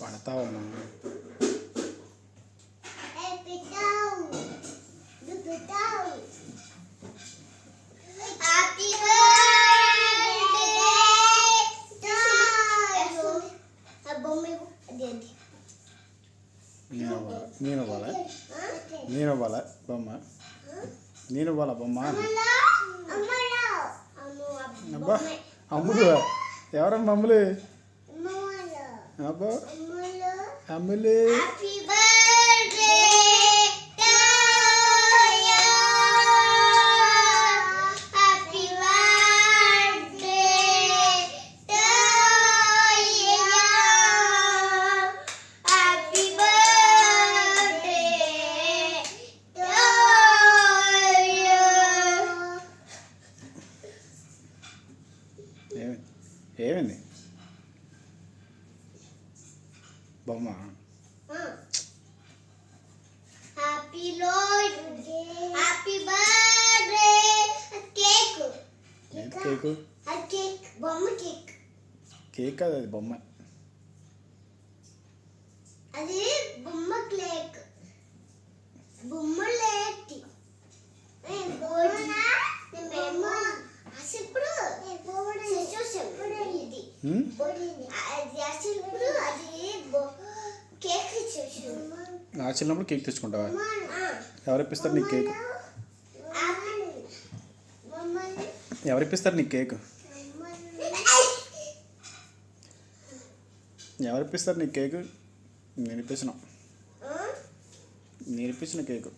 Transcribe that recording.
పడతావమ్మా. నేను ఇవ్వాలా బొమ్మ? నేను ఇవ్వాలా బొమ్మ? అబ్బా అమ్ములు ఎవరమ్మా అమ్ములు? అబ్బా అమ్ములు ఏమైంది బొమ్మ? కేక్ కాదు అది బొమ్మ. అది బొమ్మ కేక్. బొమ్మ లేటి ఆ చిన్నప్పుడు కేక్ తెచ్చుకుంటావా? ఎవరు ఇప్పిస్తారు నీకు కేక్? ఎవరు ఇప్పిస్తారు నీకు కేక్? ఎవరు ఇప్పిస్తారు నీకు కేక్? నేను ఇప్పించిన కేకు.